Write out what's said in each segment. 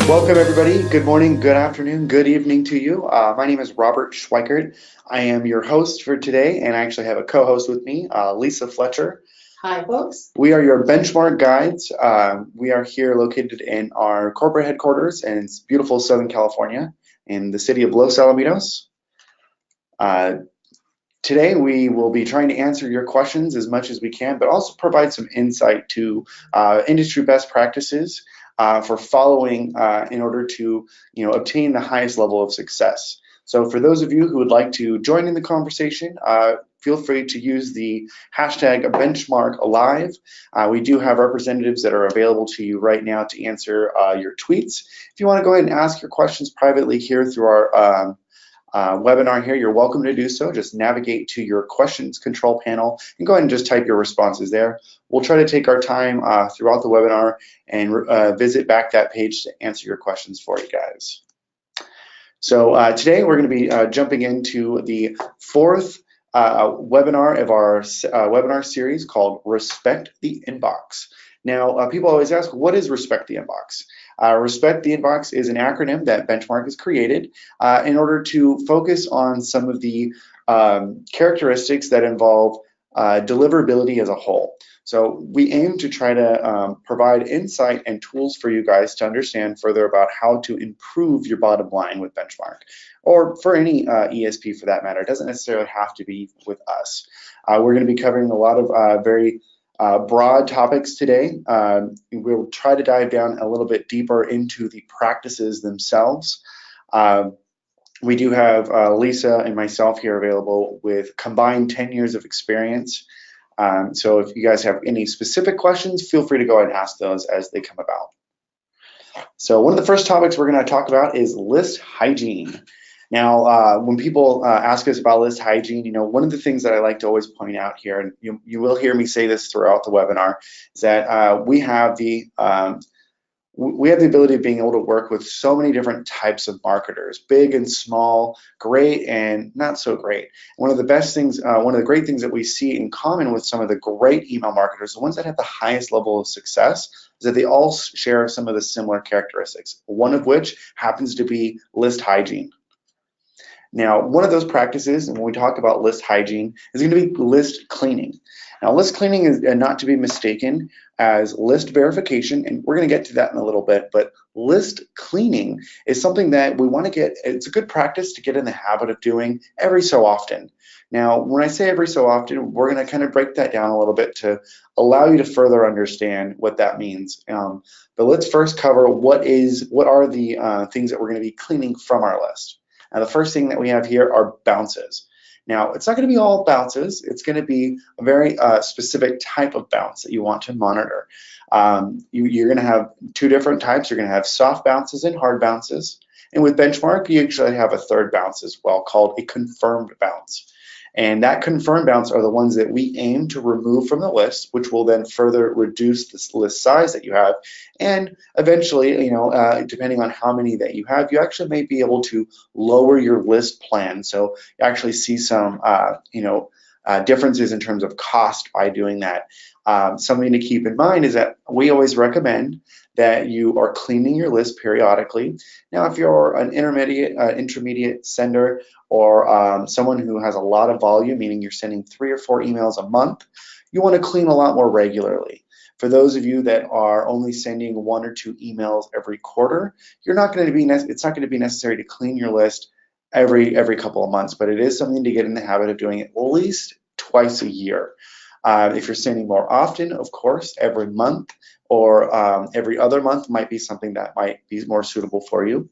Welcome, everybody. Good morning, good afternoon, good evening to you. My name is Robert Schweikert. I am your host for today, and I actually have a co-host with me, Lisa Fletcher. Hi, folks. We are your benchmark guides. We are here located in our corporate headquarters in beautiful Southern California in the city of Los Alamitos. Today, we will be trying to answer your questions as much as we can, but also provide some insight to industry best practices for following in order to obtain the highest level of success. So for those of you who would like to join in the conversation, feel free to use the hashtag benchmarkalive. We do have representatives that are available to you right now to answer your tweets. If you want to go ahead and ask your questions privately here through our webinar here, you're welcome to do so. Just navigate to your questions control panel and go ahead and just type your responses there. We'll try to take our time throughout the webinar and visit back that page to answer your questions for you guys. So today we're going to be jumping into the fourth webinar of our webinar series called Respect the Inbox. Now, people always ask, what is Respect the Inbox? Respect the Inbox is an acronym that Benchmark has created in order to focus on some of the characteristics that involve deliverability as a whole. So we aim to try to provide insight and tools for you guys to understand further about how to improve your bottom line with Benchmark, or for any ESP for that matter. It doesn't necessarily have to be with us. We're going to be covering a lot of very broad topics today. We'll try to dive down a little bit deeper into the practices themselves. We do have Lisa and myself here available with combined 10 years of experience. So if you guys have any specific questions, feel free to go ahead and ask those as they come about. So one of the first topics we're going to talk about is list hygiene. Now, when people ask us about list hygiene, one of the things that I like to always point out here, and you will hear me say this throughout the webinar, is that we have the ability of being able to work with so many different types of marketers, big and small, great and not so great. One of the best things, one of the great things that we see in common with some of the great email marketers, the ones that have the highest level of success, is that they all share some of the similar characteristics, one of which happens to be list hygiene. Now, one of those practices, and when we talk about list hygiene, is going to be list cleaning. Now, list cleaning is not to be mistaken as list verification, and we're going to get to that in a little bit, but list cleaning is something that we want to get, it's a good practice to get in the habit of doing every so often. Now, when I say every so often, we're going to kind of break that down a little bit to allow you to further understand what that means. But let's first cover what are the things that we're going to be cleaning from our list. Now, the first thing that we have here are bounces. Now, it's not going to be all bounces. It's going to be a very specific type of bounce that you want to monitor. You're going to have two different types. You're going to have soft bounces and hard bounces. And with Benchmark, you actually have a third bounce as well called a confirmed bounce. And that confirmed bounce are the ones that we aim to remove from the list, which will then further reduce this list size that you have. And eventually, depending on how many that you have, you actually may be able to lower your list plan. So you actually see some, differences in terms of cost by doing that. Something to keep in mind is that we always recommend that you are cleaning your list periodically. Now, if you're an intermediate sender or someone who has a lot of volume, meaning you're sending 3 or 4 emails a month, you want to clean a lot more regularly. For those of you that are only sending 1 or 2 emails every quarter, it's not going to be necessary to clean your list every couple of months, but it is something to get in the habit of doing at least twice a year. If you're sending more often, of course, every month or every other month might be something that might be more suitable for you.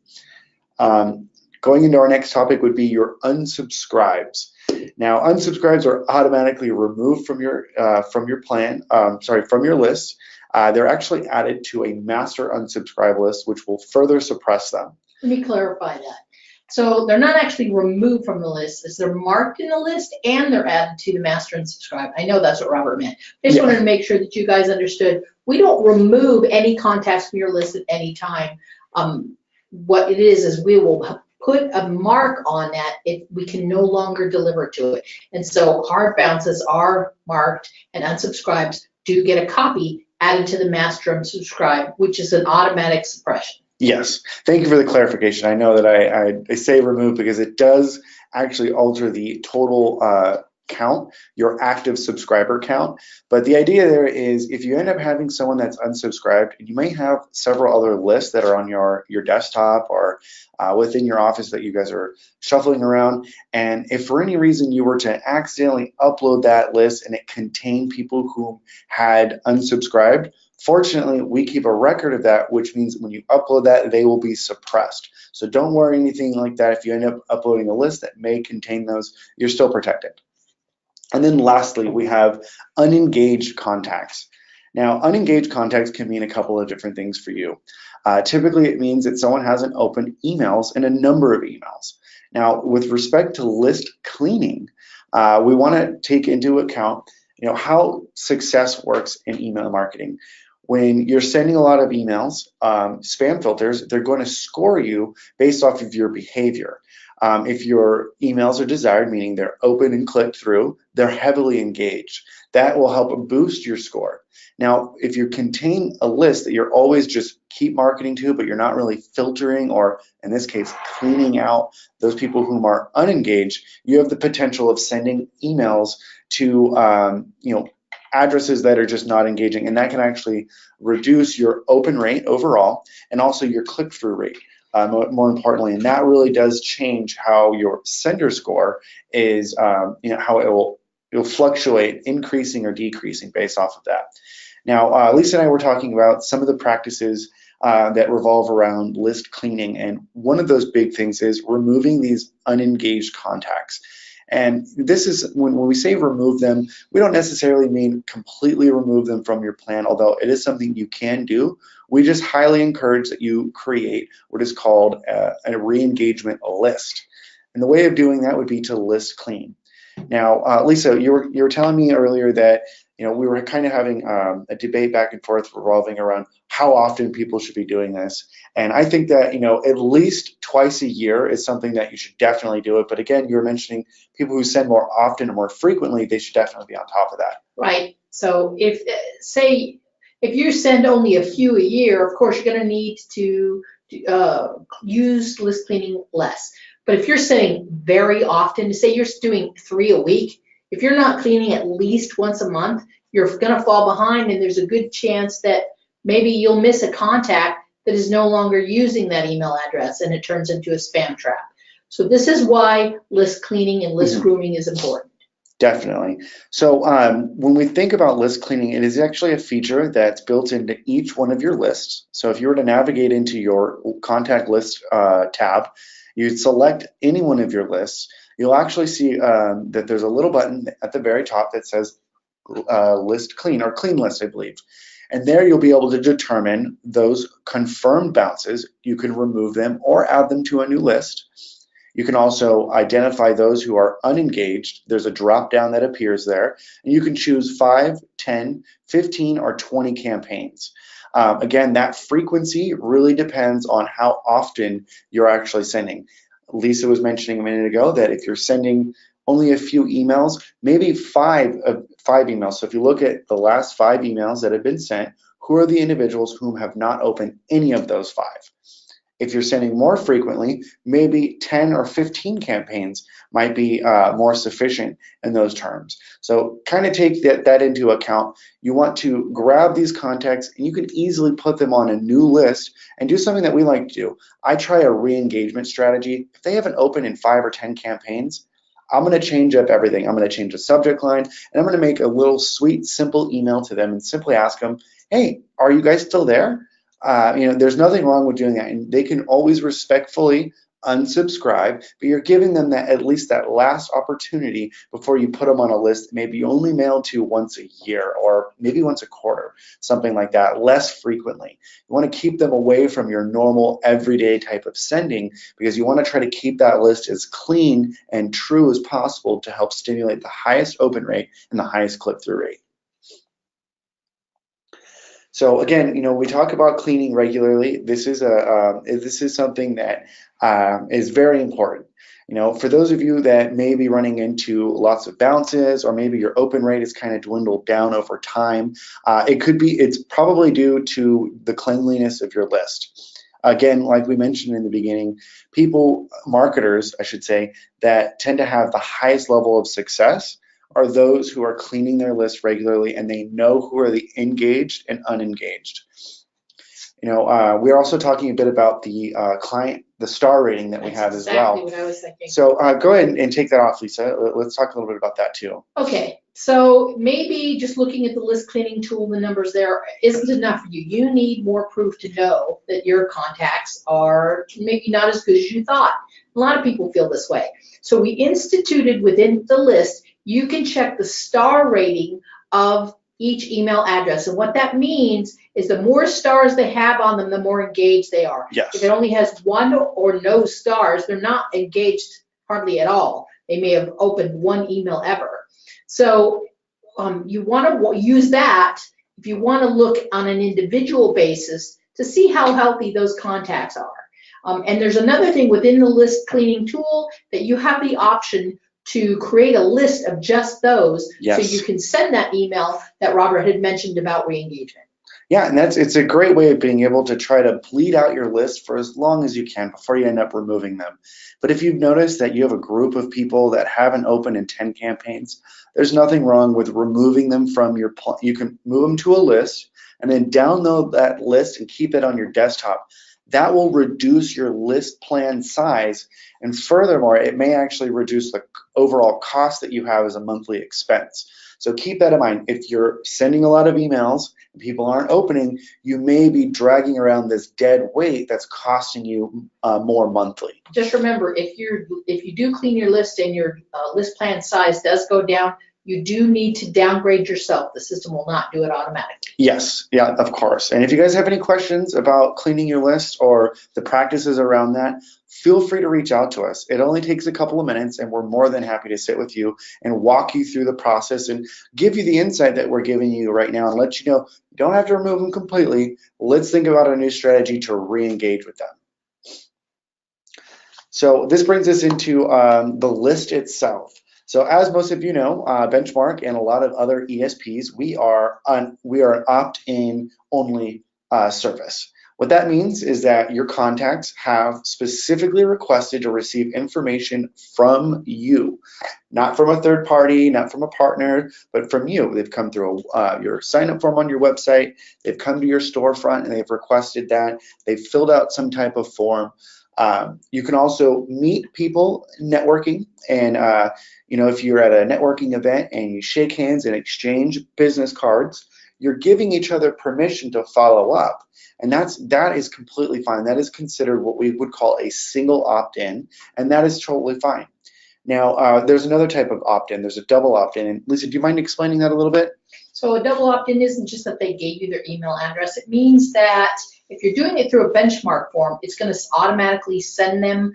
Going into our next topic would be your unsubscribes. Now, unsubscribes are automatically removed from your list. They're actually added to a master unsubscribe list, which will further suppress them. Let me clarify that. So they're not actually removed from the list, as they're marked in the list and they're added to the master unsubscribe. I know that's what Robert meant. I just wanted to make sure that you guys understood. We don't remove any contacts from your list at any time. What it is we will put a mark on that if we can no longer deliver to it. And so hard bounces are marked and unsubscribes do get a copy added to the master unsubscribe, which is an automatic suppression. Yes, thank you for the clarification. I know that I say remove because it does actually alter the total count, your active subscriber count. But the idea there is if you end up having someone that's unsubscribed, you may have several other lists that are on your desktop or within your office that you guys are shuffling around. And if for any reason you were to accidentally upload that list and it contained people who had unsubscribed, fortunately, we keep a record of that, which means when you upload that, they will be suppressed. So don't worry anything like that. If you end up uploading a list that may contain those, you're still protected. And then lastly, we have unengaged contacts. Now, unengaged contacts can mean a couple of different things for you. Typically, it means that someone hasn't opened emails in a number of emails. Now, with respect to list cleaning, we want to take into account how success works in email marketing. When you're sending a lot of emails, spam filters, they're going to score you based off of your behavior. If your emails are desired, meaning they're open and clicked through, they're heavily engaged. That will help boost your score. Now, if you contain a list that you're always just keep marketing to, but you're not really filtering or, in this case, cleaning out those people whom are unengaged, you have the potential of sending emails to addresses that are just not engaging, and that can actually reduce your open rate overall and also your click-through rate. More importantly, and that really does change how your sender score is, how it will fluctuate, increasing or decreasing based off of that. Now, Lisa and I were talking about some of the practices that revolve around list cleaning, and one of those big things is removing these unengaged contacts. And this is when we say remove them, we don't necessarily mean completely remove them from your plan, although it is something you can do. We just highly encourage that you create what is called a re-engagement list. And the way of doing that would be to list clean. Now, Lisa, you were telling me earlier that we were kind of having a debate back and forth revolving around how often people should be doing this. And I think that at least twice a year is something that you should definitely do it. But again, you were mentioning people who send more often and more frequently, they should definitely be on top of that. Right. So if you send only a few a year, of course you're going to need to use list cleaning less. But if you're sending very often, say you're doing 3 a week, if you're not cleaning at least once a month, you're going to fall behind, and there's a good chance that maybe you'll miss a contact that is no longer using that email address, and it turns into a spam trap. So this is why list cleaning and list grooming is important. Definitely. So when we think about list cleaning, it is actually a feature that's built into each one of your lists. So if you were to navigate into your contact list tab, you'd select any one of your lists. You'll actually see that there's a little button at the very top that says list clean, or clean list, I believe. And there you'll be able to determine those confirmed bounces. You can remove them or add them to a new list. You can also identify those who are unengaged. There's a drop down that appears there, and you can choose 5, 10, 15, or 20 campaigns. Again, that frequency really depends on how often you're actually sending. Lisa was mentioning a minute ago that if you're sending only a few emails, maybe five emails. So if you look at the last 5 emails that have been sent, who are the individuals whom have not opened any of those 5? If you're sending more frequently, maybe 10 or 15 campaigns might be more sufficient in those terms. So kind of take that into account. You want to grab these contacts, and you can easily put them on a new list and do something that we like to do. I try a re-engagement strategy. If they haven't opened in 5 or 10 campaigns, I'm going to change up everything. I'm going to change the subject line, and I'm going to make a little sweet, simple email to them and simply ask them, hey, are you guys still there? There's nothing wrong with doing that, and they can always respectfully unsubscribe, but you're giving them at least that last opportunity before you put them on a list maybe only mailed to once a year or maybe once a quarter, something like that, less frequently. You want to keep them away from your normal everyday type of sending, because you want to try to keep that list as clean and true as possible to help stimulate the highest open rate and the highest click-through rate. So again, we talk about cleaning regularly. This is something that is very important. For those of you that may be running into lots of bounces, or maybe your open rate is kind of dwindled down over time, it's probably due to the cleanliness of your list. Again, like we mentioned in the beginning, marketers, I should say, that tend to have the highest level of success are those who are cleaning their list regularly and they know who are the engaged and unengaged. We're also talking a bit about the the star rating that we have as well. Exactly what I was thinking. So go ahead and take that off, Lisa. Let's talk a little bit about that too. Okay, so maybe just looking at the list cleaning tool, the numbers there isn't enough for you. You need more proof to know that your contacts are maybe not as good as you thought. A lot of people feel this way. So we instituted within the list, you can check the star rating of each email address. And what that means is the more stars they have on them, the more engaged they are. Yes. If it only has one or no stars, they're not engaged hardly at all. They may have opened one email ever. So you want to use that if you want to look on an individual basis to see how healthy those contacts are. And there's another thing within the list cleaning tool that you have the option to create a list of just those, yes. So you can send that email that Robert had mentioned about re-engagement. Yeah, and it's a great way of being able to try to bleed out your list for as long as you can before you end up removing them. But if you've noticed that you have a group of people that haven't opened in 10 campaigns, there's nothing wrong with removing them from you can move them to a list and then download that list and keep it on your desktop. That will reduce your list plan size, and furthermore, it may actually reduce the overall cost that you have as a monthly expense. So keep that in mind. If you're sending a lot of emails and people aren't opening, you may be dragging around this dead weight that's costing you more monthly. Just remember, if you do clean your list and your list plan size does go down, you do need to downgrade yourself. The system will not do it automatically. Yes, yeah, of course. And if you guys have any questions about cleaning your list or the practices around that, feel free to reach out to us. It only takes a couple of minutes and we're more than happy to sit with you and walk you through the process and give you the insight that we're giving you right now and let you know you don't have to remove them completely. Let's think about a new strategy to re-engage with them. So this brings us into the list itself. So as most of you know, Benchmark and a lot of other ESPs, we are an opt-in only service. What that means is that your contacts have specifically requested to receive information from you, not from a third party, not from a partner, but from you. They've come through your sign-up form on your website, they've come to your storefront and they've requested that, they've filled out some type of form. You can also meet people networking, and if you're at a networking event and you shake hands and exchange business cards, you're giving each other permission to follow up, and that is completely fine. That is considered what we would call a single opt-in, and that is totally fine. Now, there's another type of opt-in. There's a double opt-in, and Lisa, do you mind explaining that a little bit? So a double opt-in isn't just that they gave you their email address. It means that if you're doing it through a benchmark form, it's going to automatically send them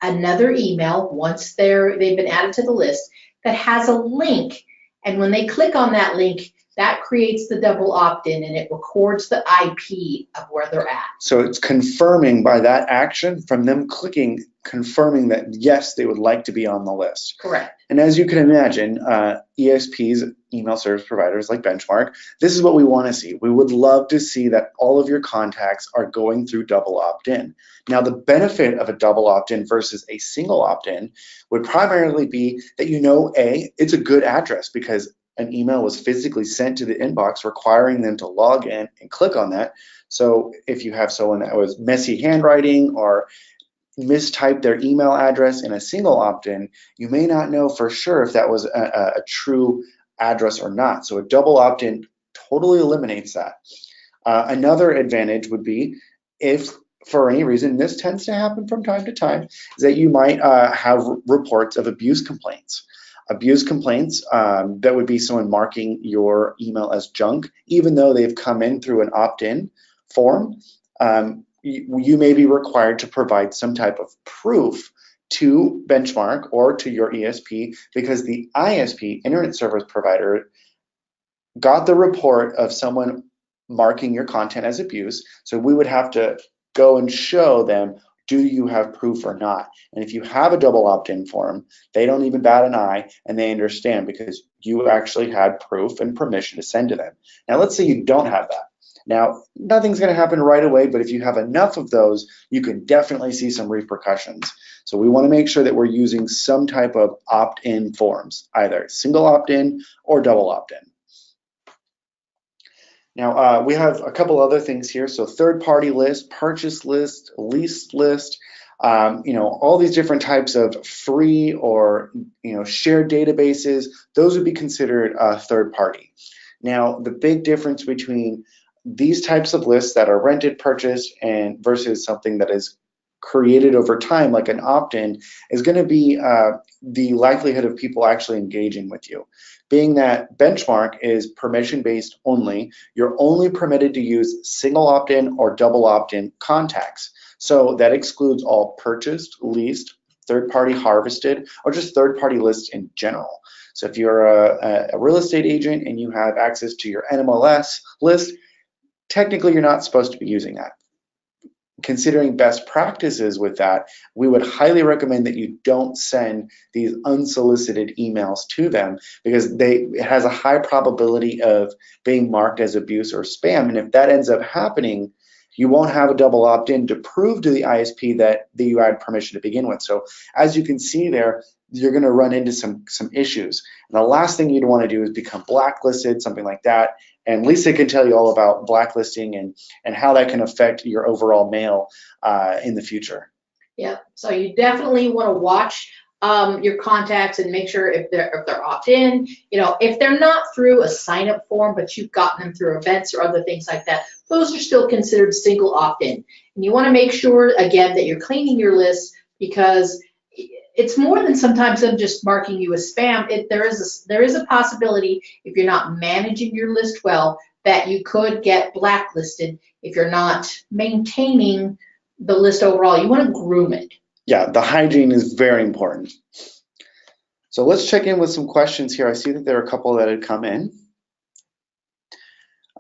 another email once they've been added to the list that has a link. And when they click on that link, that creates the double opt-in and it records the IP of where they're at. So it's confirming by that action from them clicking, confirming that yes, they would like to be on the list. Correct. And as you can imagine, ESPs, email service providers like Benchmark, this is what we want to see. We would love to see that all of your contacts are going through double opt-in. Now, the benefit of a double opt-in versus a single opt-in would primarily be that it's a good address because an email was physically sent to the inbox requiring them to log in and click on that. So if you have someone that was messy handwriting or mistyped their email address in a single opt-in, you may not know for sure if that was a true address or not. So a double opt-in totally eliminates that. Another advantage would be if for any reason, this tends to happen from time to time, is that you might have reports of abuse complaints. Abuse complaints, that would be someone marking your email as junk, even though they've come in through an opt-in form. You may be required to provide some type of proof to Benchmark or to your ESP because the ISP, Internet Service Provider, got the report of someone marking your content as abuse. So we would have to go and show them, do you have proof or not? And if you have a double opt-in form, they don't even bat an eye and they understand because you actually had proof and permission to send to them. Now let's say you don't have that. Now, nothing's going to happen right away, but if you have enough of those, you can definitely see some repercussions. So we want to make sure that we're using some type of opt-in forms, either single opt-in or double opt-in. Now, we have a couple other things here. So third-party list, purchase list, lease list, all these different types of free or shared databases, those would be considered third-party. Now, the big difference between these types of lists that are rented, purchased, and versus something that is created over time, like an opt-in, is going to be the likelihood of people actually engaging with you. Being that Benchmark is permission-based only, you're only permitted to use single opt-in or double opt-in contacts. So that excludes all purchased, leased, third-party harvested, or just third-party lists in general. So if you're a real estate agent and you have access to your NMLS list, technically you're not supposed to be using that. Considering best practices with that, we would highly recommend that you don't send these unsolicited emails to them, because it has a high probability of being marked as abuse or spam. And if that ends up happening, you won't have a double opt-in to prove to the ISP that you had permission to begin with. So as you can see there, you're going to run into some issues. And the last thing you'd want to do is become blacklisted, something like that. And Lisa can tell you all about blacklisting and how that can affect your overall mail in the future. Yeah, so you definitely want to watch your contacts and make sure if they're opt-in. If they're not through a sign-up form, but you've gotten them through events or other things like that, those are still considered single opt-in. And you want to make sure, again, that you're cleaning your list, because it's more than sometimes them just marking you as spam. There is a possibility, if you're not managing your list well, that you could get blacklisted if you're not maintaining the list overall. You want to groom it. Yeah, the hygiene is very important. So let's check in with some questions here. I see that there are a couple that had come in.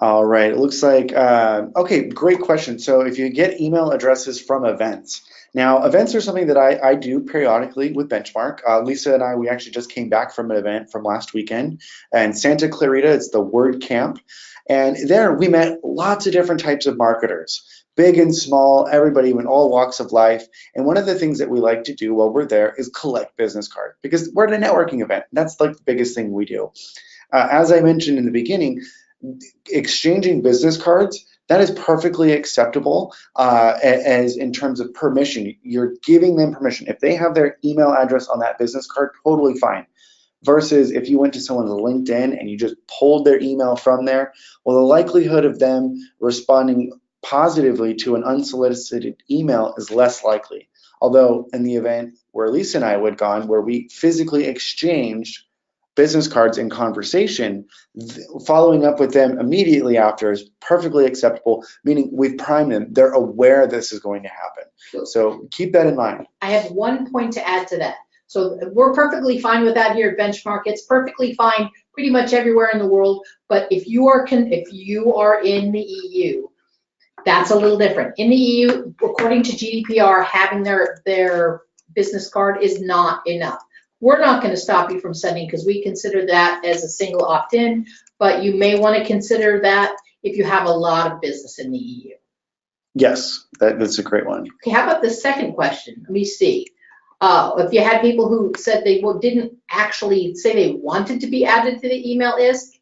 All right, it looks like, okay, great question. So if you get email addresses from events. Now, events are something that I do periodically with Benchmark. Lisa and I, we actually just came back from an event from last weekend in Santa Clarita. It's the Word Camp. And there we met lots of different types of marketers, big and small, everybody in all walks of life. And one of the things that we like to do while we're there is collect business cards, because we're at a networking event. That's like the biggest thing we do. As I mentioned in the beginning, exchanging business cards, that is perfectly acceptable as in terms of permission. You're giving them permission. If they have their email address on that business card, totally fine. Versus if you went to someone's LinkedIn and you just pulled their email from there, well, the likelihood of them responding positively to an unsolicited email is less likely. Although in the event where Lisa and I would gone, where we physically exchanged business cards in conversation, following up with them immediately after is perfectly acceptable, meaning we've primed them. They're aware this is going to happen. So keep that in mind. I have one point to add to that. So we're perfectly fine with that here at Benchmark. It's perfectly fine pretty much everywhere in the world. But if you are in the EU, that's a little different. In the EU, according to GDPR, having their business card is not enough. We're not going to stop you from sending, because we consider that as a single opt-in, but you may want to consider that if you have a lot of business in the EU. Yes, that's a great one. Okay, how about the second question? Let me see. If you had people who said they didn't actually say they wanted to be added to the email list,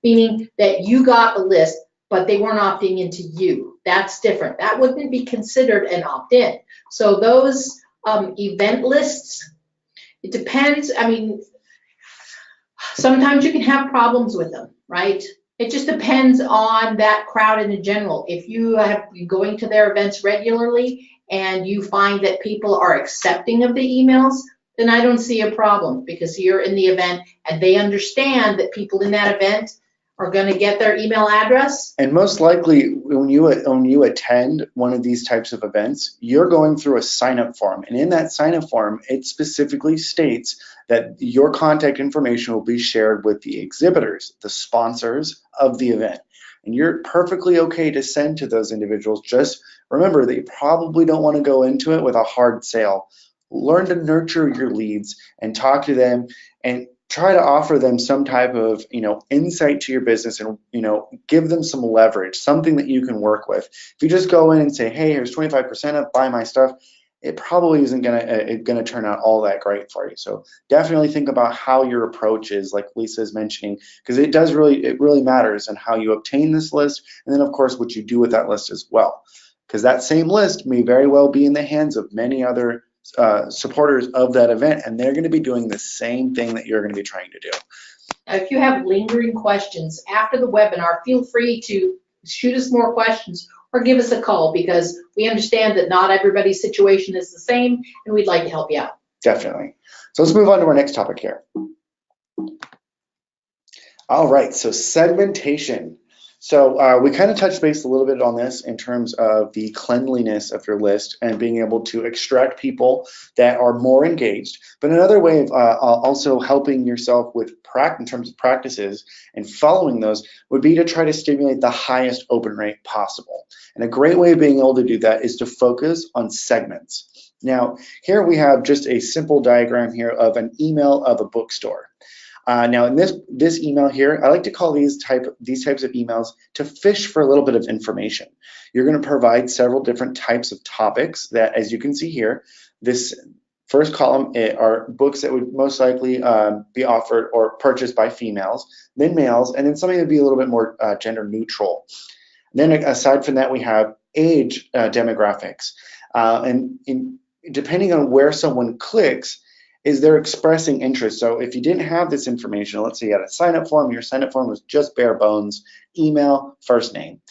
meaning that you got the list, but they weren't opting into you. That's different. That wouldn't be considered an opt-in. So those event lists, it depends. I mean, sometimes you can have problems with them, right? It just depends on that crowd in general. If you have been going to their events regularly and you find that people are accepting of the emails, then I don't see a problem, because you're in the event and they understand that people in that event are going to get their email address. And most likely, when you attend one of these types of events, you're going through a sign-up form. And in that sign-up form, it specifically states that your contact information will be shared with the exhibitors, the sponsors of the event. And you're perfectly okay to send to those individuals. Just remember that you probably don't want to go into it with a hard sale. Learn to nurture your leads and talk to them. And try to offer them some type of, insight to your business and, give them some leverage, something that you can work with. If you just go in and say, hey, here's 25% off, buy my stuff, it probably isn't gonna turn out all that great for you. So definitely think about how your approach is, like Lisa is mentioning, because it really matters on how you obtain this list, and then of course what you do with that list as well, because that same list may very well be in the hands of many other supporters of that event, and they're going to be doing the same thing that you're going to be trying to do. If you have lingering questions after the webinar, feel free to shoot us more questions or give us a call, because we understand that not everybody's situation is the same, and we'd like to help you out. Definitely. So let's move on to our next topic here. All right, so segmentation. So we kind of touched base a little bit on this in terms of the cleanliness of your list and being able to extract people that are more engaged. But another way of also helping yourself with in terms of practices and following those would be to try to stimulate the highest open rate possible. And a great way of being able to do that is to focus on segments. Now, here we have just a simple diagram here of an email of a bookstore. Now in this email here, I like to call these types of emails to fish for a little bit of information. You're going to provide several different types of topics that, as you can see here, this first column are books that would most likely be offered or purchased by females, then males, and then something that would be a little bit more gender neutral. Then aside from that, we have age demographics, and depending on where someone clicks, is they're expressing interest. So if you didn't have this information, let's say you had a sign-up form, your sign-up form was just bare bones, email, first name,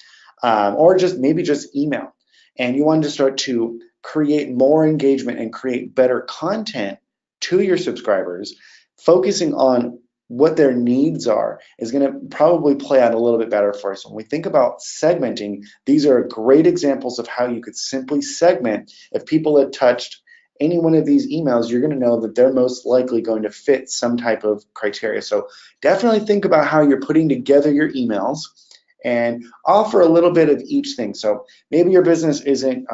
or maybe just email, and you wanted to start to create more engagement and create better content to your subscribers, focusing on what their needs are is going to probably play out a little bit better for us. When we think about segmenting, these are great examples of how you could simply segment. If people had touched any one of these emails, you're going to know that they're most likely going to fit some type of criteria. So definitely think about how you're putting together your emails and offer a little bit of each thing. So maybe your business isn't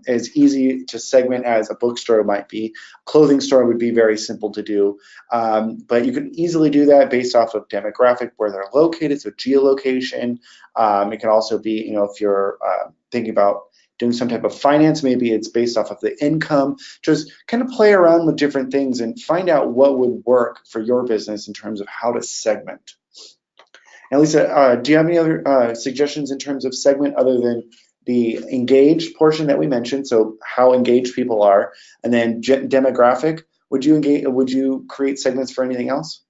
as easy to segment as a bookstore might be. A clothing store would be very simple to do, but you can easily do that based off of demographic, where they're located, so geolocation. It can also be, if you're thinking about doing some type of finance, maybe it's based off of the income. Just kind of play around with different things and find out what would work for your business in terms of how to segment. Now, Lisa, do you have any other suggestions in terms of segment other than the engaged portion that we mentioned? So how engaged people are, and then demographic. Would you create segments for anything else?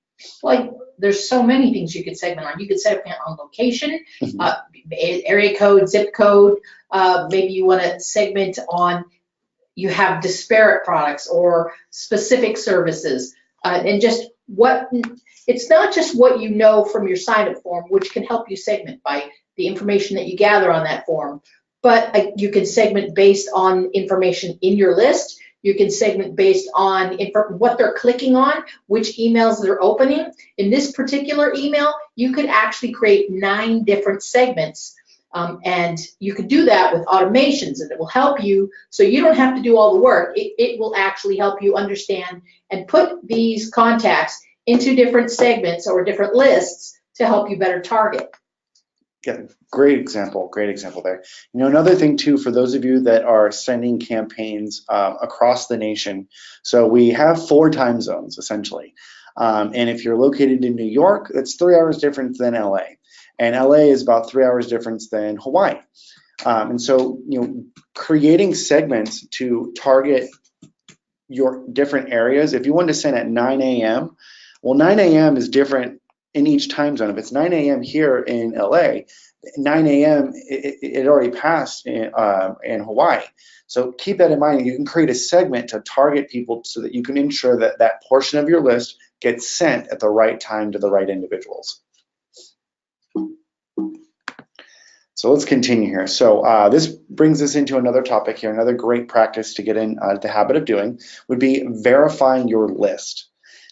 Like, there's so many things you could segment on. You could segment on location, area code, zip code. Maybe you want to segment on, you have disparate products or specific services, and just it's not just what you know from your sign-up form, which can help you segment by the information that you gather on that form, but you can segment based on information in your list. You can segment based on what they're clicking on, which emails they're opening. In this particular email, you could actually create 9 different segments, and you could do that with automations, and it will help you, so you don't have to do all the work. It will actually help you understand and put these contacts into different segments or different lists to help you better target. Yeah, great example there. Another thing too, for those of you that are sending campaigns across the nation, so we have 4 time zones essentially, and if you're located in New York, it's 3 hours different than LA, and LA is about 3 hours difference than Hawaii, and so creating segments to target your different areas. If you want to send at 9 a.m., well, 9 a.m. is different in each time zone. If it's 9 a.m. here in LA, 9 a.m. it already passed in Hawaii. So keep that in mind. You can create a segment to target people so that you can ensure that that portion of your list gets sent at the right time to the right individuals. So let's continue here. So this brings us into another topic here. Another great practice to get in the habit of doing would be verifying your list.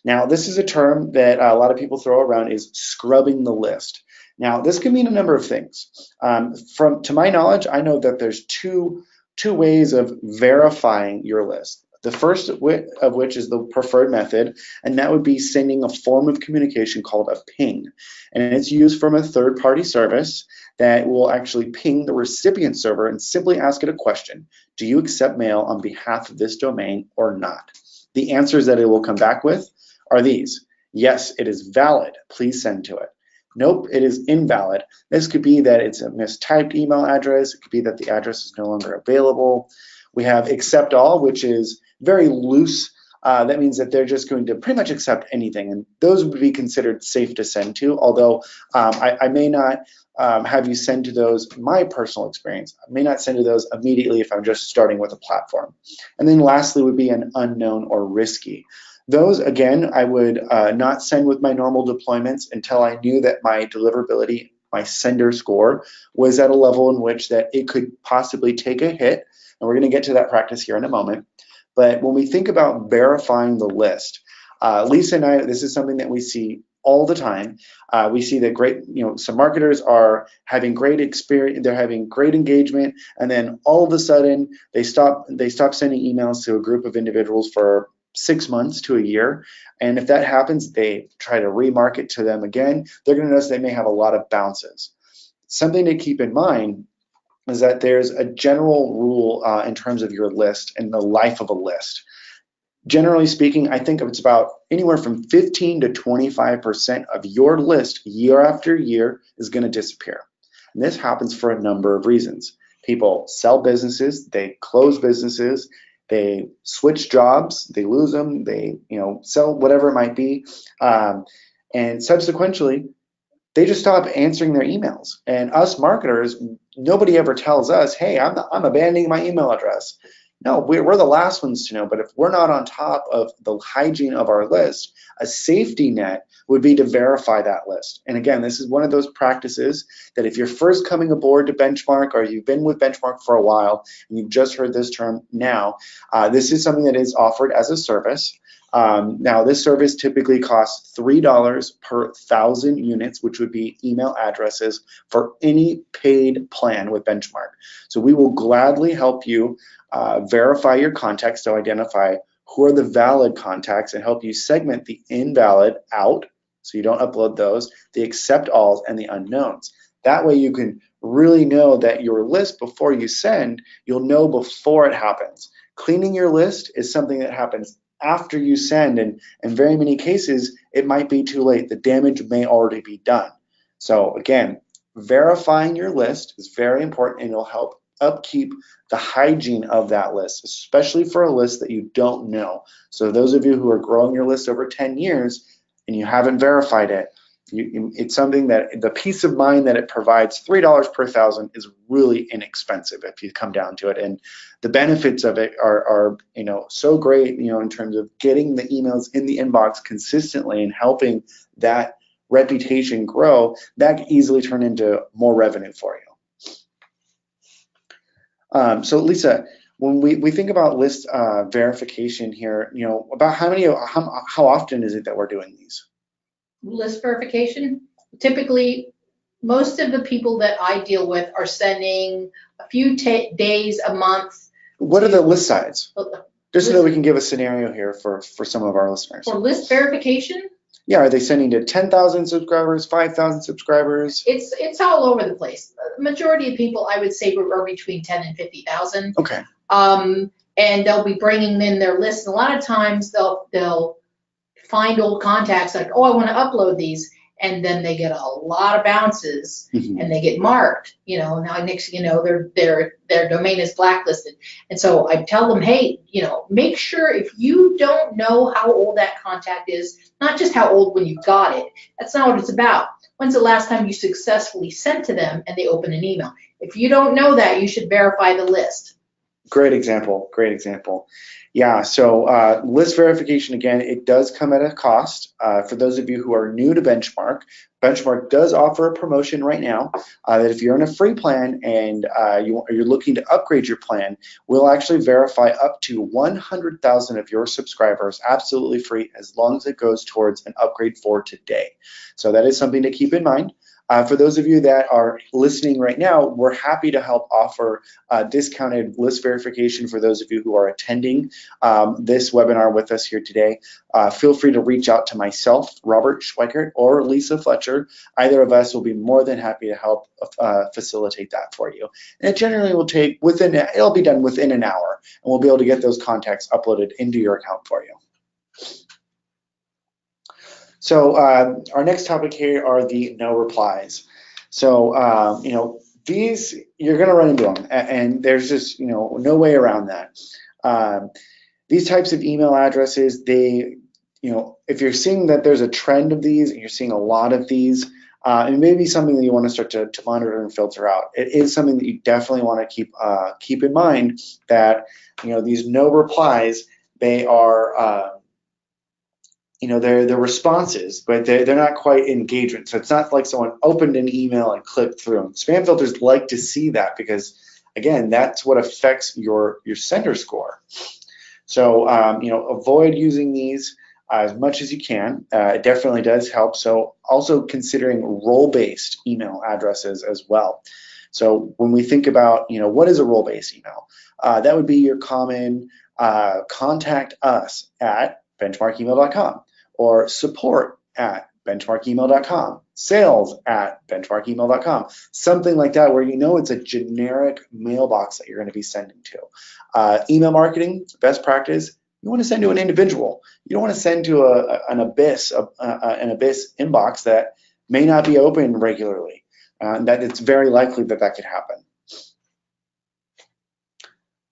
Now, this is a term that a lot of people throw around, is scrubbing the list. Now, this can mean a number of things. To my knowledge, I know that there's two ways of verifying your list. The first of which is the preferred method, and that would be sending a form of communication called a ping. And it's used from a third-party service that will actually ping the recipient server and simply ask it a question. Do you accept mail on behalf of this domain or not? The answers that it will come back with are these. Yes, it is valid. Please send to it. Nope, it is invalid. This could be that it's a mistyped email address. It could be that the address is no longer available. We have accept all, which is very loose. That means that they're just going to pretty much accept anything, and those would be considered safe to send to, although I may not have you send to those. My personal experience, I may not send to those immediately if I'm just starting with a platform. And then lastly would be an unknown or risky. Those, again, I would not send with my normal deployments until I knew that my deliverability, my sender score, was at a level in which that it could possibly take a hit. And we're going to get to that practice here in a moment. But when we think about verifying the list, Lisa and I, this is something that we see all the time. We see that some marketers are having great experience, they're having great engagement, and then all of a sudden they stop sending emails to a group of individuals for 6 months to a year. And if that happens, they try to remarket to them again. They're going to notice they may have a lot of bounces. Something to keep in mind is that there's a general rule in terms of your list and the life of a list. Generally speaking, I think it's about anywhere from 15 to 25% of your list year after year is going to disappear. And this happens for a number of reasons. People sell businesses, they close businesses, they switch jobs, they lose them, they sell whatever it might be, and subsequently they just stop answering their emails. And us marketers, nobody ever tells us, hey, I'm abandoning my email address. No, we're the last ones to know. But if we're not on top of the hygiene of our list, a safety net would be to verify that list. And again, this is one of those practices that if you're first coming aboard to Benchmark, or you've been with Benchmark for a while and you've just heard this term now, this is something that is offered as a service. Now, this service typically costs $3 per 1,000 units, which would be email addresses for any paid plan with Benchmark. So we will gladly help you verify your contacts to identify who are the valid contacts and help you segment the invalid out, so you don't upload those, the accept alls, and the unknowns. That way you can really know that your list before you send, you'll know before it happens. Cleaning your list is something that happens after you send, and in very many cases, it might be too late. The damage may already be done. So again, verifying your list is very important, and it'll help upkeep the hygiene of that list, especially for a list that you don't know. So those of you who are growing your list over 10 years and you haven't verified it, it's something that the peace of mind that it provides, $3 per 1,000, is really inexpensive if you come down to it. And the benefits of it are so great, in terms of getting the emails in the inbox consistently and helping that reputation grow. That can easily turn into more revenue for you. So Lisa, when we think about list verification here, about how often is it that we're doing these? List verification, typically most of the people that I deal with are sending a few days, a month. What are the list size? Just so that we can give a scenario here for some of our listeners. For list verification? Yeah, are they sending to 10,000 subscribers, 5,000 subscribers? It's all over the place. The majority of people, I would say, are between 10 and 50,000. Okay. And they'll be bringing in their list. And a lot of times they'll find old contacts like, oh, I want to upload these, and then they get a lot of bounces, and they get marked. Now next, their domain is blacklisted, and so I tell them, hey, make sure if you don't know how old that contact is, not just how old when you got it. That's not what it's about. When's the last time you successfully sent to them and they open an email? If you don't know that, you should verify the list. Great example. Great example. Yeah, so list verification, again, it does come at a cost. For those of you who are new to Benchmark, Benchmark does offer a promotion right now that if you're in a free plan and you're looking to upgrade your plan, we'll actually verify up to 100,000 of your subscribers absolutely free, as long as it goes towards an upgrade for today. So that is something to keep in mind. For those of you that are listening right now, we're happy to help offer discounted list verification for those of you who are attending this webinar with us here today. Feel free to reach out to myself, Robert Schweikert, or Lisa Fletcher. Either of us will be more than happy to help facilitate that for you. And it generally will take it'll be done within an hour, and we'll be able to get those contacts uploaded into your account for you. So our next topic here are the no replies. So these, you're going to run into them, and there's just no way around that. These types of email addresses, if you're seeing that there's a trend of these, and you're seeing a lot of these, it may be something that you want to start to monitor and filter out. It is something that you definitely want to keep in mind, that these no replies, they are they're responses, but they're not quite engagement. So it's not like someone opened an email and clicked through them. Spam filters like to see that because, again, that's what affects your sender score. So avoid using these as much as you can. It definitely does help. So also considering role-based email addresses as well. So when we think about what is a role-based email, that would be your common contact us at benchmarkemail.com, or support at benchmarkemail.com, sales at benchmarkemail.com, something like that, where it's a generic mailbox that you're going to be sending to. Email marketing, best practice, you want to send to an individual. You don't want to send to an abyss inbox that may not be open regularly. That it's very likely that could happen.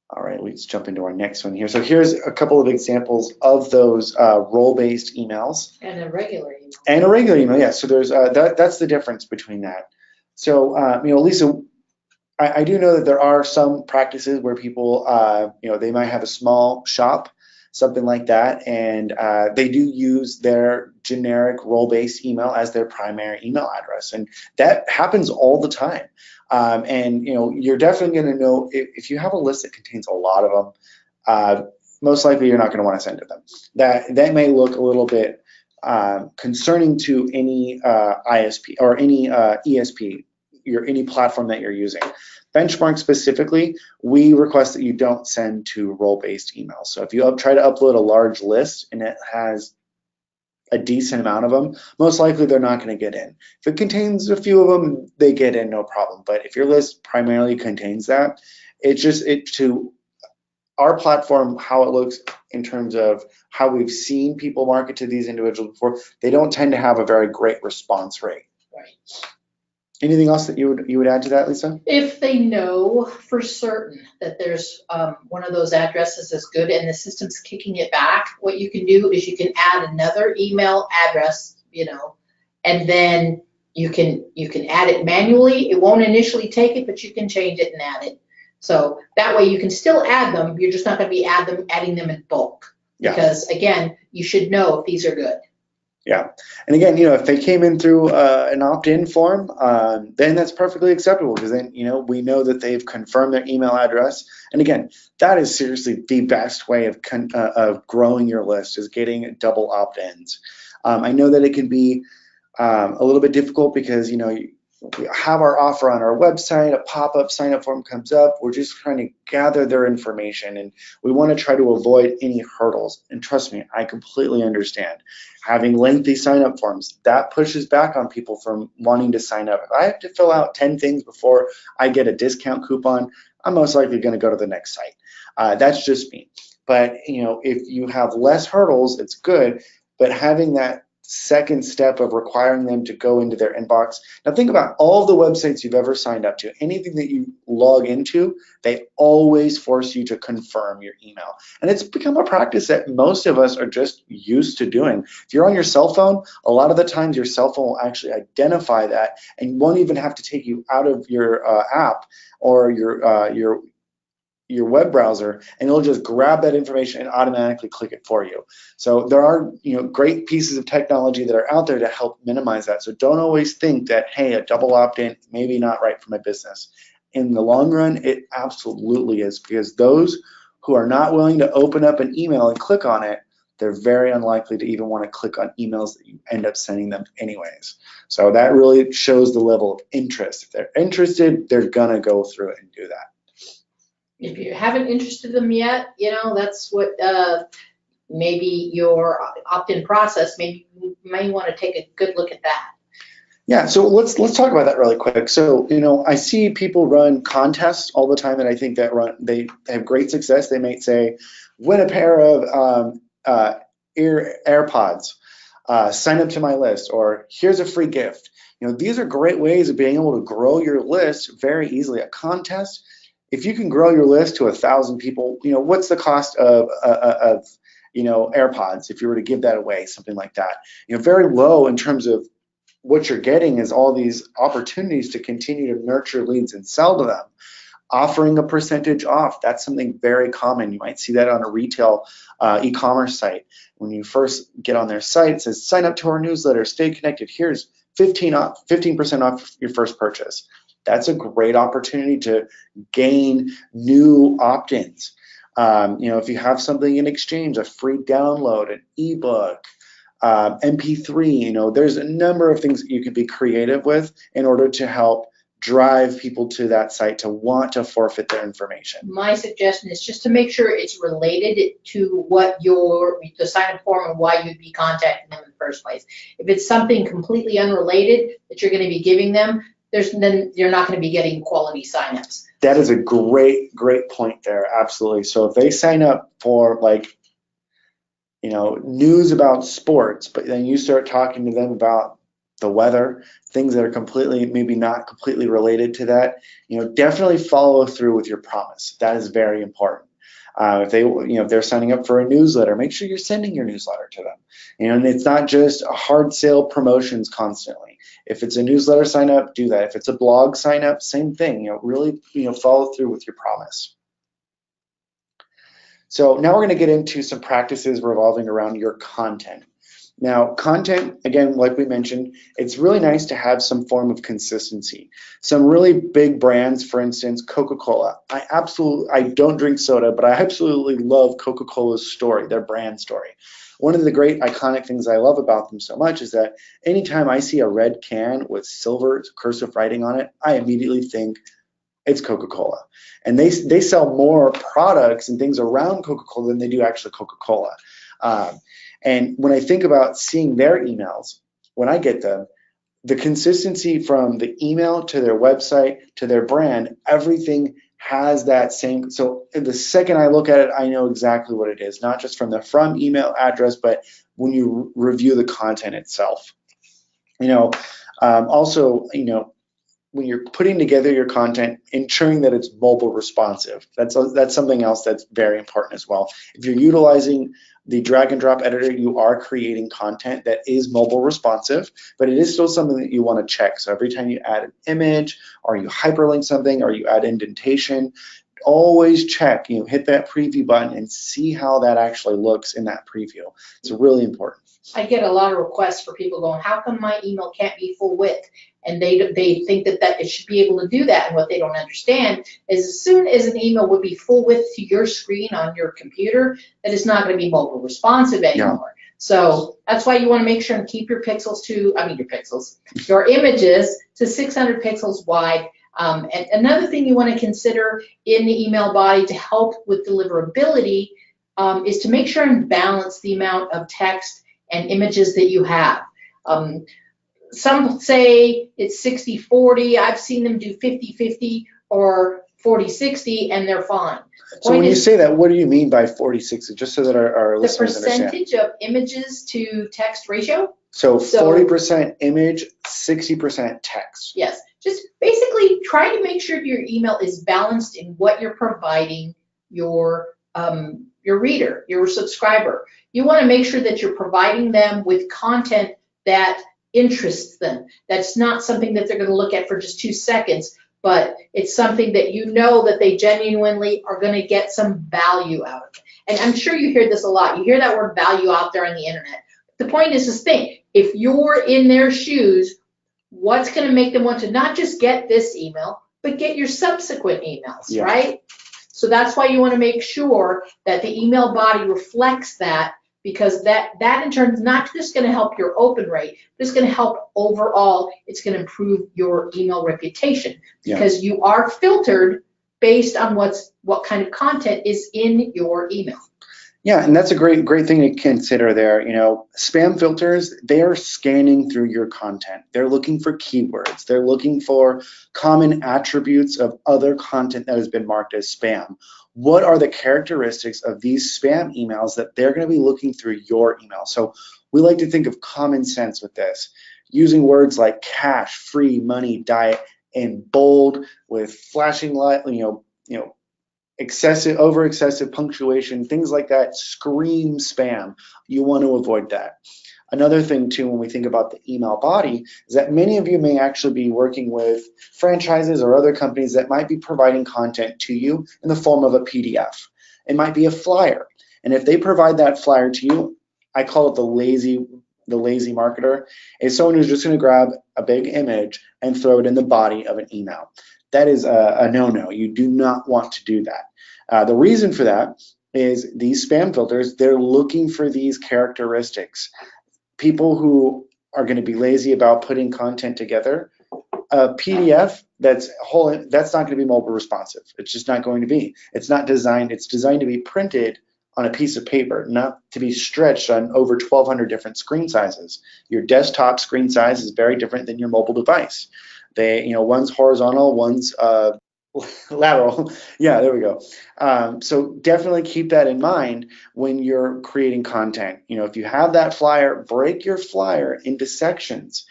All right, let's jump into our next one here. So here's a couple of examples of those role-based emails. And a regular email. And a regular email, yeah. So there's that's the difference between that. So Lisa, I do know that there are some practices where people, they might have a small shop, something like that, and they do use their generic role-based email as their primary email address, and that happens all the time. And you're definitely going to know if you have a list that contains a lot of them. Most likely, you're not going to want to send to them. That may look a little bit concerning to any ISP or any ESP, any platform that you're using. Benchmark specifically, we request that you don't send to role-based emails. So if you try to upload a large list and it has a decent amount of them, most likely they're not going to get in. If it contains a few of them, they get in, no problem. But if your list primarily contains that, to our platform, how it looks in terms of how we've seen people market to these individuals before, they don't tend to have a very great response rate. Right. Anything else that you would add to that, Lisa? If they know for certain that there's one of those addresses is good and the system's kicking it back, what you can do is you can add another email address, and then you can add it manually. It won't initially take it, but you can change it and add it. So that way you can still add them. You're just not going to be adding them in bulk. Yeah. Because again, you should know if these are good. Yeah, and again, if they came in through an opt-in form, then that's perfectly acceptable, because then we know that they've confirmed their email address. And again, that is seriously the best way of growing your list, is getting double opt-ins. I know that it can be a little bit difficult because we have our offer on our website, a pop-up sign-up form comes up. We're just trying to gather their information, and we want to try to avoid any hurdles. And trust me, I completely understand. Having lengthy sign-up forms, that pushes back on people from wanting to sign up. If I have to fill out 10 things before I get a discount coupon, I'm most likely going to go to the next site. That's just me. But if you have less hurdles, it's good. But having that second step of requiring them to go into their inbox. Now think about all the websites you've ever signed up to. Anything that you log into, they always force you to confirm your email. And it's become a practice that most of us are just used to doing. If you're on your cell phone, a lot of the times your cell phone will actually identify that and won't even have to take you out of your app or your web browser, and it'll just grab that information and automatically click it for you. So there are great pieces of technology that are out there to help minimize that. So don't always think that, hey, a double opt-in, maybe not right for my business. In the long run, it absolutely is, because those who are not willing to open up an email and click on it, they're very unlikely to even want to click on emails that you end up sending them anyways. So that really shows the level of interest. If they're interested, they're gonna go through it and do that. If you haven't interested them yet, that's what maybe your opt-in process, maybe you may want to take a good look at that. Yeah, so let's talk about that really quick. So, I see people run contests all the time, and I think that they have great success. They might say, win a pair of AirPods, sign up to my list, or here's a free gift. These are great ways of being able to grow your list very easily. A contest, if you can grow your list to 1,000 people, what's the cost of AirPods if you were to give that away, something like that? Very low in terms of what you're getting is all these opportunities to continue to nurture leads and sell to them. Offering a percentage off, that's something very common. You might see that on a retail e-commerce site. When you first get on their site, it says, sign up to our newsletter, stay connected. Here's 15% off your first purchase. That's a great opportunity to gain new opt-ins. If you have something in exchange, a free download, an ebook, MP3, there's a number of things that you could be creative with in order to help drive people to that site to want to forfeit their information. My suggestion is just to make sure it's related to what the sign-up form and why you'd be contacting them in the first place. If it's something completely unrelated that you're going to be giving them, then you're not going to be getting quality sign-ups. That is a great point there, absolutely. So if they sign up for news about sports, but then you start talking to them about the weather, things that are maybe not completely related to that, definitely follow through with your promise. That is very important. If they're signing up for a newsletter, make sure you're sending your newsletter to them. And it's not just hard sale promotions constantly. If it's a newsletter sign up, do that. If it's a blog sign up, same thing. Really, follow through with your promise. So now we're going to get into some practices revolving around your content. Now, content, again, like we mentioned, it's really nice to have some form of consistency. Some really big brands, for instance, Coca-Cola. I don't drink soda, but I absolutely love Coca-Cola's story, their brand story. One of the great iconic things I love about them so much is that anytime I see a red can with silver cursive writing on it, I immediately think it's Coca-Cola. And they sell more products and things around Coca-Cola than they do actually Coca-Cola. And when I think about seeing their emails, when I get them, the consistency from the email to their website to their brand, everything has that same. So the second I look at it, I know exactly what it is, not just from the from email address, but when you review the content itself. Also, when you're putting together your content, ensuring that it's mobile responsive. That's something else that's very important as well. If you're utilizing the drag and drop editor, you are creating content that is mobile responsive, but it is still something that you want to check. So every time you add an image or you hyperlink something or you add indentation, always check, hit that preview button and see how that actually looks in that preview. It's really important. I get a lot of requests for people going, how come my email can't be full width? And they think that it should be able to do that. And what they don't understand is as soon as an email would be full width to your screen on your computer, that it's not going to be mobile responsive anymore. Yeah. So that's why you want to make sure and keep your your images to 600 pixels wide. And another thing you want to consider in the email body to help with deliverability is to make sure and balance the amount of text and images that you have. Some say it's 60-40. I've seen them do 50-50 or 40-60, and they're fine. So when you say that, what do you mean by 40-60? Just so that our listeners understand. The percentage of images to text ratio. So 40% image, 60% text. Yes. Just basically try to make sure your email is balanced in what you're providing your reader, your subscriber. You want to make sure that you're providing them with content that interests them. That's not something that they're going to look at for just 2 seconds, but it's something that that they genuinely are going to get some value out of it. And I'm sure you hear this a lot. You hear that word value out there on the internet. The point is this thing. If you're in their shoes, what's going to make them want to not just get this email, but get your subsequent emails, yeah. Right? So that's why you want to make sure that the email body reflects that because that in turn is not just going to help your open rate, but it's going to help overall. It's going to improve your email reputation because you are filtered based on what kind of content is in your email. Yeah, and that's a great thing to consider there. You know, spam filters, they are scanning through your content. They're looking for keywords. They're looking for common attributes of other content that has been marked as spam. What are the characteristics of these spam emails that they're going to be looking through your email? So we like to think of common sense with this, using words like cash, free, money, diet, in bold with flashing light, excessive punctuation, things like that scream spam. You want to avoid that. Another thing too, when we think about the email body, is that many of you may actually be working with franchises or other companies that might be providing content to you in the form of a PDF. It might be a flyer. And if they provide that flyer to you, I call it the lazy marketer, is someone who's just going to grab a big image and throw it in the body of an email. That is a no-no. You do not want to do that. The reason for that is these spam filters, they're looking for these characteristics. People who are going to be lazy about putting content together, a PDF that's not going to be mobile responsive. It's just not going to be. It's designed to be printed on a piece of paper, not to be stretched on over 1,200 different screen sizes. Your desktop screen size is very different than your mobile device. One's horizontal, one's lateral. Yeah, there we go. So definitely keep that in mind when you're creating content. If you have that flyer, break your flyer into sections.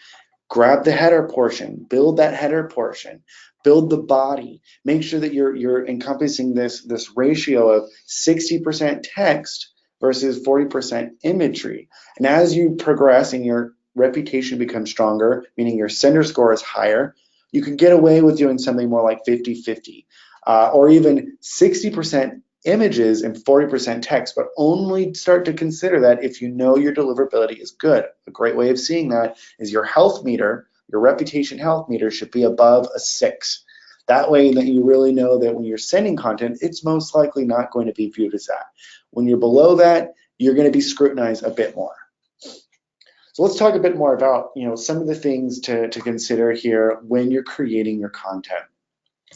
Grab the header portion, build that header portion, build the body. Make sure that you're encompassing this ratio of 60% text versus 40% imagery. And as you progress and your reputation becomes stronger, meaning your sender score is higher, you can get away with doing something more like 50-50, or even 60% images and 40% text, but only start to consider that if you know your deliverability is good. A great way of seeing that is your health meter, your reputation health meter should be above a 6. That way that you really know that when you're sending content, it's most likely not going to be viewed as that. When you're below that, you're going to be scrutinized a bit more. So let's talk a bit more about some of the things to consider here when you're creating your content.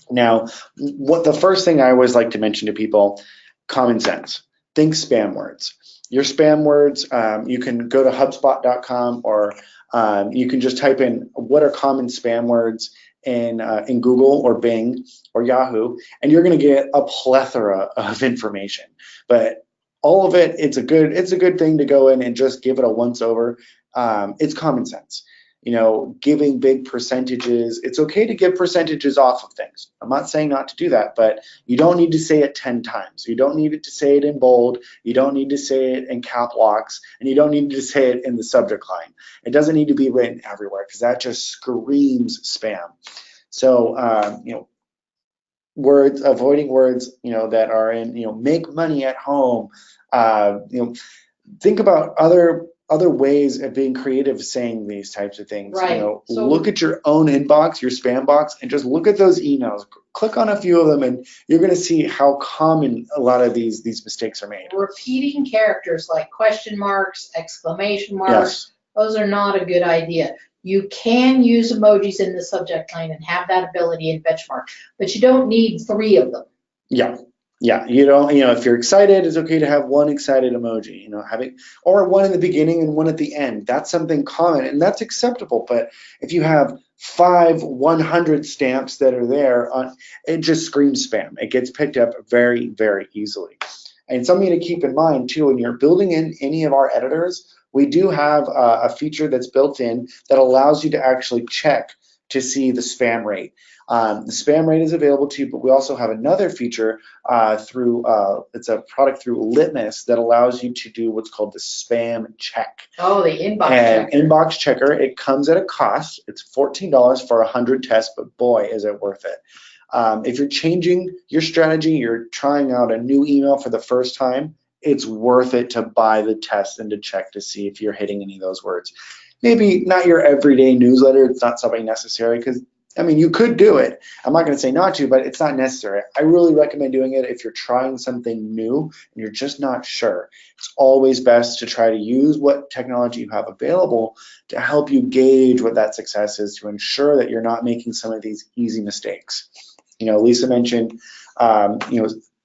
Now, the first thing I always like to mention to people, common sense. Think spam words. Your spam words, you can go to HubSpot.com or you can just type in what are common spam words in Google or Bing or Yahoo, and you're going to get a plethora of information. But all of it, it's a good thing to go in and just give it a once over. It's common sense. Giving big percentages, it's okay to give percentages off of things. I'm not saying not to do that, but you don't need to say it 10 times. You don't need to say it in bold. You don't need to say it in cap locks, and you don't need to say it in the subject line. It doesn't need to be written everywhere because that just screams spam. So, avoiding words, that are in, make money at home. Think about other ways of being creative saying these types of things. Right. So look at your own inbox, your spam box, and just look at those emails. Click on a few of them and you're going to see how common a lot of these mistakes are made. Repeating characters like question marks, exclamation marks, yes. Those are not a good idea. You can use emojis in the subject line and have that ability in benchmark, but you don't need 3 of them. Yeah, if you're excited, it's okay to have one excited emoji, or one in the beginning and one at the end. That's something common and that's acceptable. But if you have 100 stamps that are there, it just screams spam. It gets picked up very, very easily. And something to keep in mind too, when you're building in any of our editors, we do have a feature that's built in that allows you to actually check to see the spam rate. The spam rate is available to you, but we also have another feature it's a product through Litmus that allows you to do what's called the spam check. Oh, the inbox checker. Inbox checker, it comes at a cost. It's $14 for 100 tests, but boy, is it worth it. If you're changing your strategy, you're trying out a new email for the first time, it's worth it to buy the test and to check to see if you're hitting any of those words. Maybe not your everyday newsletter, it's not something necessary because I mean, you could do it. I'm not going to say not to, but it's not necessary. I really recommend doing it if you're trying something new and you're just not sure. It's always best to try to use what technology you have available to help you gauge what that success is, to ensure that you're not making some of these easy mistakes. Lisa mentioned,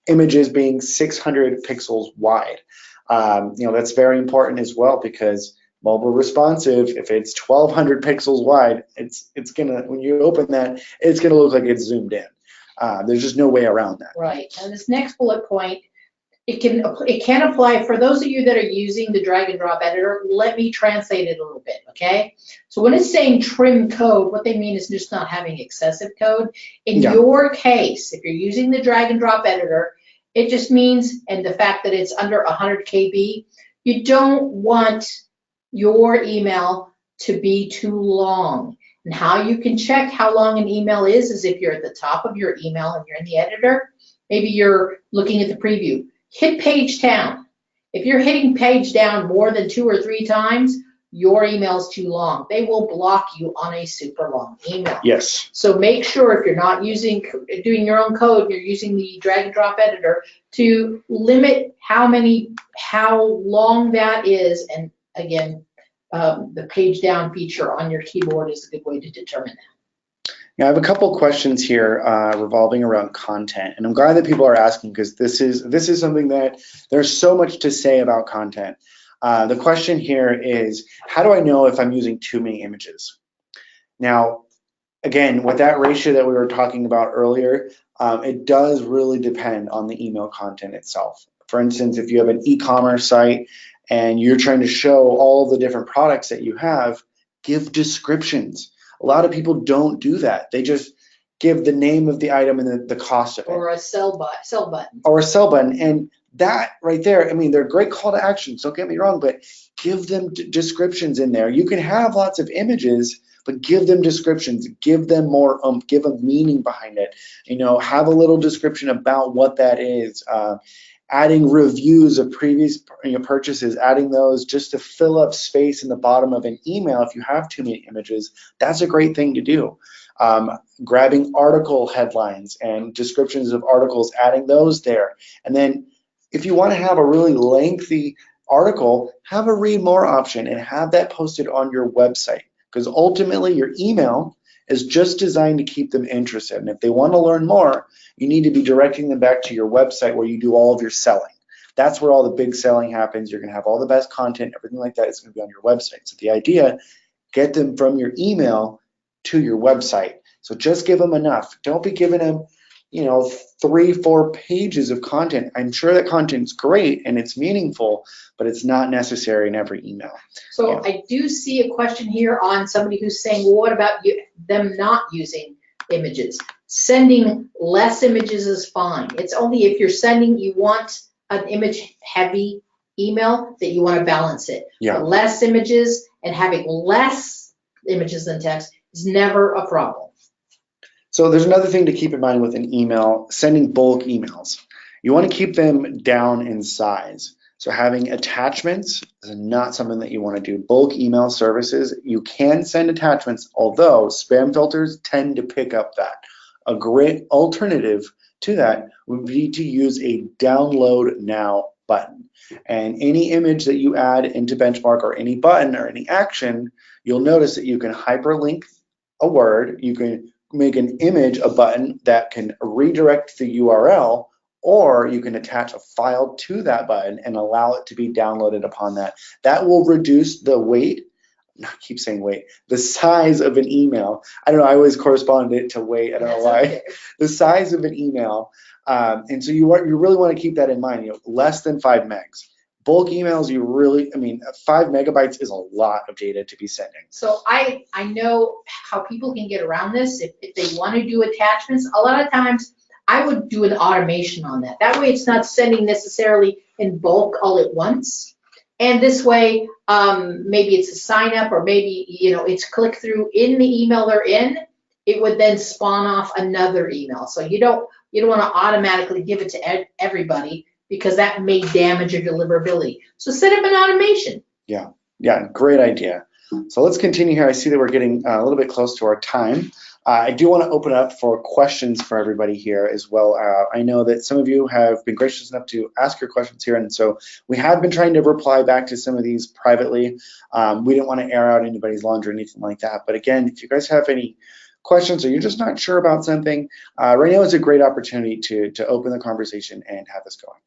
images being 600 pixels wide. That's very important as well, because mobile responsive, if it's 1200 pixels wide, it's gonna, when you open that, it's gonna look like it's zoomed in. There's just no way around that. Right. And this next bullet point, it can apply for those of you that are using the drag and drop editor. Let me translate it a little bit, okay? So when it's saying trim code, what they mean is just not having excessive code. In your case, if you're using the drag and drop editor, it just means, and the fact that it's under 100 KB, you don't want your email to be too long. And how you can check how long an email is if you're at the top of your email and you're in the editor, maybe you're looking at the preview. Hit page down. If you're hitting page down more than 2 or 3 times, your email is too long. They will block you on a super long email. Yes. So make sure if you're not doing your own code, you're using the drag and drop editor to limit how long that is. And again, the page down feature on your keyboard is a good way to determine that. Now, I have a couple questions here revolving around content, and I'm glad that people are asking, because this is something that there's so much to say about content. The question here is, how do I know if I'm using too many images? Now, again, with that ratio that we were talking about earlier, it does really depend on the email content itself. For instance, if you have an e-commerce site and you're trying to show all the different products that you have, give descriptions. A lot of people don't do that. They just give the name of the item and the cost of it. Or a sell button. Or a sell button. And that right there, I mean, they're great call to actions, don't get me wrong, but give them descriptions in there. You can have lots of images, but give them descriptions, give them more give them meaning behind it. Have a little description about what that is. Adding reviews of previous purchases, adding those just to fill up space in the bottom of an email if you have too many images, that's a great thing to do. Grabbing article headlines and descriptions of articles, adding those there. And then if you want to have a really lengthy article, have a read more option and have that posted on your website, because ultimately your email is just designed to keep them interested. And if they want to learn more, you need to be directing them back to your website where you do all of your selling. That's where all the big selling happens. You're going to have all the best content, everything like that is going to be on your website. So the idea, get them from your email to your website. So just give them enough. Don't be giving them 3-4 pages of content. I'm sure that content's great and it's meaningful, but it's not necessary in every email. So I do see a question here on somebody who's saying, well, what about them not using images? Sending less images is fine. It's only if you want an image heavy email that you want to balance it. Yeah. But less images and having less images than text is never a problem. So there's another thing to keep in mind with an email, sending bulk emails. You want to keep them down in size. So having attachments is not something that you want to do. Bulk email services, you can send attachments, although spam filters tend to pick up that. A great alternative to that would be to use a download now button. And any image that you add into Benchmark, or any button or any action, you'll notice that you can hyperlink a word, you can make an image a button that can redirect the URL, or you can attach a file to that button and allow it to be downloaded upon that. That will reduce the weight, I keep saying weight, the size of an email. I don't know, I always correspond it to weight, I don't know why. Okay. The size of an email, and so you really want to keep that in mind, less than 5 megs. Bulk emails, 5 megabytes is a lot of data to be sending. So I know how people can get around this. If they want to do attachments, a lot of times I would do an automation on that. That way it's not sending necessarily in bulk all at once. And this way, maybe it's a sign up, or maybe it's click through in the email they're in. It would then spawn off another email. So you don't want to automatically give it to everybody, because that may damage your deliverability. So set up an automation. Yeah, great idea. So let's continue here. I see that we're getting a little bit close to our time. I do want to open up for questions for everybody here as well. I know that some of you have been gracious enough to ask your questions here, and so we have been trying to reply back to some of these privately. We didn't want to air out anybody's laundry or anything like that. But again, if you guys have any questions or you're just not sure about something, right now is a great opportunity to open the conversation and have this going.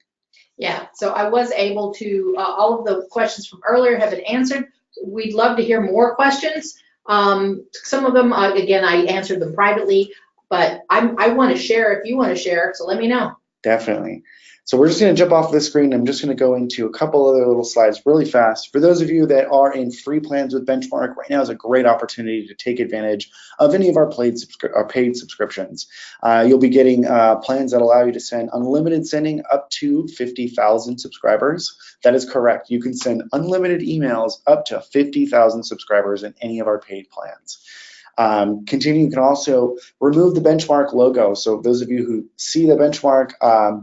Yeah, so I was able to, all of the questions from earlier have been answered. We'd love to hear more questions. Some of them, again, I answered them privately, but I want to share if you want to share, so let me know. Definitely. So we're just going to jump off the screen. I'm just going to go into a couple other little slides really fast. For those of you that are in free plans with Benchmark, right now is a great opportunity to take advantage of any of our paid subscriptions. You'll be getting plans that allow you to send unlimited sending up to 50,000 subscribers. That is correct. You can send unlimited emails up to 50,000 subscribers in any of our paid plans. You can also remove the Benchmark logo. So those of you who see the Benchmark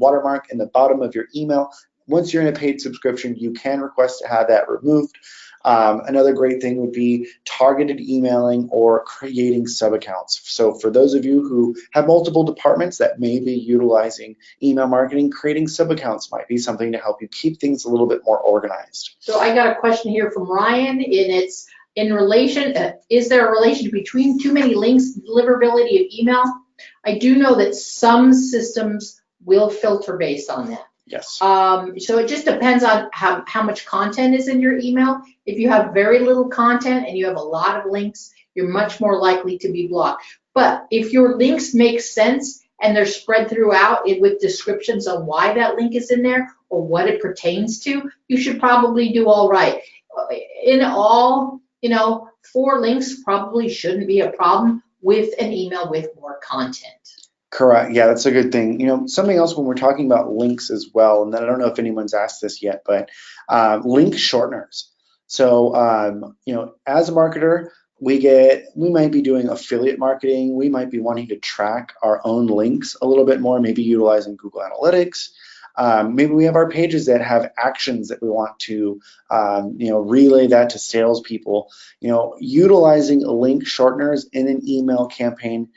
watermark in the bottom of your email, once you're in a paid subscription, you can request to have that removed. Another great thing would be targeted emailing or creating sub-accounts. So for those of you who have multiple departments that may be utilizing email marketing, creating sub-accounts might be something to help you keep things a little bit more organized. So I got a question here from Ryan, and it's, in relation, is there a relation between too many links, deliverability of email? I do know that some systems will filter based on that. Yes. So it just depends on how much content is in your email. If you have very little content and you have a lot of links, you're much more likely to be blocked. But if your links make sense and they're spread throughout with descriptions on why that link is in there or what it pertains to, you should probably do all right. In all, 4 links probably shouldn't be a problem with an email with more content. Correct. Yeah, that's a good thing. Something else when we're talking about links as well, and I don't know if anyone's asked this yet, but link shorteners. So, as a marketer, we might be doing affiliate marketing. We might be wanting to track our own links a little bit more, maybe utilizing Google Analytics. Maybe we have our pages that have actions that we want to, relay that to salespeople. Utilizing link shorteners in an email campaign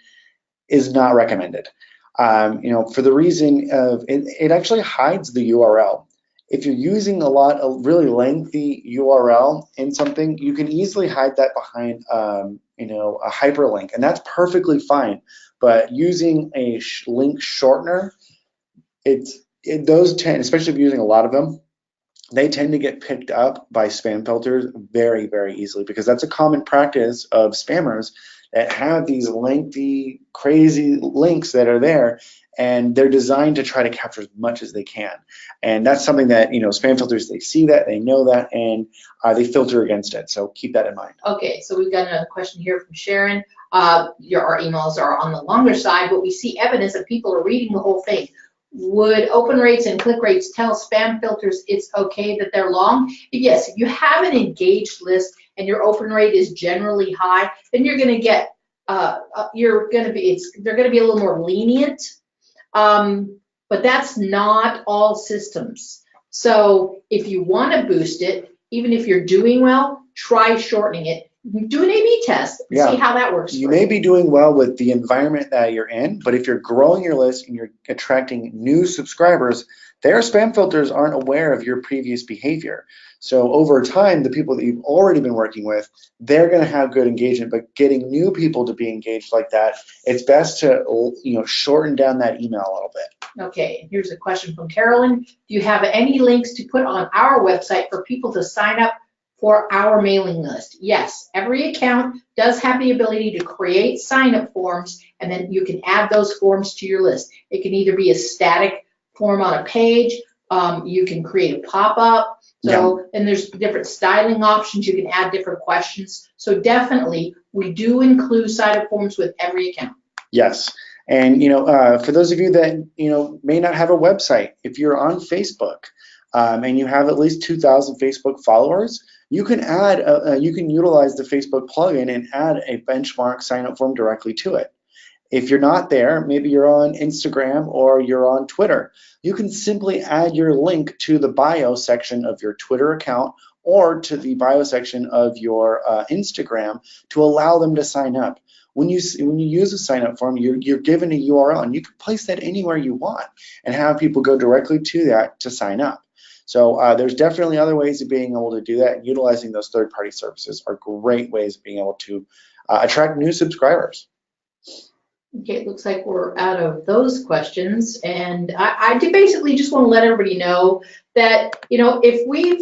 is not recommended. For the reason of it actually hides the URL. If you're using a really lengthy URL in something, you can easily hide that behind, a hyperlink, and that's perfectly fine. But using a link shortener, those tend, especially if you're using a lot of them, they tend to get picked up by spam filters very, very easily, because that's a common practice of spammers that have these lengthy, crazy links that are there, and they're designed to try to capture as much as they can. And that's something that, spam filters, they see that, they know that, and they filter against it. So keep that in mind. Okay, so we've got another question here from Sharon. Our emails are on the longer side, but we see evidence that people are reading the whole thing. Would open rates and click rates tell spam filters it's okay that they're long? Yes, if you have an engaged list and your open rate is generally high, then you're going to get, they're going to be a little more lenient, but that's not all systems. So if you want to boost it, even if you're doing well, try shortening it. Do an A/B test and see how that works. You may be doing well with the environment that you're in, but if you're growing your list and you're attracting new subscribers, their spam filters aren't aware of your previous behavior. So over time, the people that you've already been working with, they're going to have good engagement, but getting new people to be engaged like that, it's best to shorten down that email a little bit. Okay, here's a question from Carolyn. Do you have any links to put on our website for people to sign up for our mailing list? Yes, every account does have the ability to create sign-up forms, and then you can add those forms to your list. It can either be a static form on a page, you can create a pop-up, and there's different styling options. You can add different questions. So definitely, we do include sign-up forms with every account. Yes. And for those of you that may not have a website, if you're on Facebook and you have at least 2,000 Facebook followers, you can utilize the Facebook plugin and add a Benchmark sign-up form directly to it. If you're not there, maybe you're on Instagram or you're on Twitter, you can simply add your link to the bio section of your Twitter account or to the bio section of your Instagram to allow them to sign up. when you use a sign up form, you're given a URL, and you can place that anywhere you want and have people go directly to that to sign up. So there's definitely other ways of being able to do that, and utilizing those third-party services are great ways of being able to attract new subscribers. Okay, it looks like we're out of those questions, and I basically just want to let everybody know that, you know, if we've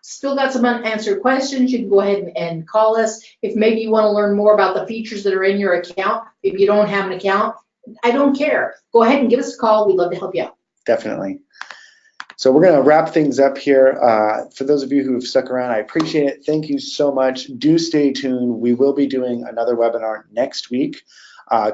still got some unanswered questions, you can go ahead and call us. If maybe you want to learn more about the features that are in your account, if you don't have an account, I don't care. Go ahead and give us a call. We'd love to help you out. Definitely. So we're going to wrap things up here. For those of you who have stuck around, I appreciate it. Thank you so much. Do stay tuned. We will be doing another webinar next week,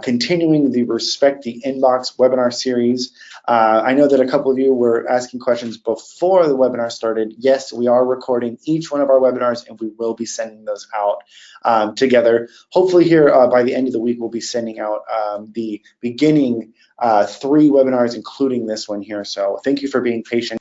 continuing the Respect the Inbox webinar series. I know that a couple of you were asking questions before the webinar started. Yes, we are recording each one of our webinars, and we will be sending those out together. Hopefully here by the end of the week, we'll be sending out the beginning 3 webinars, including this one here. So thank you for being patient.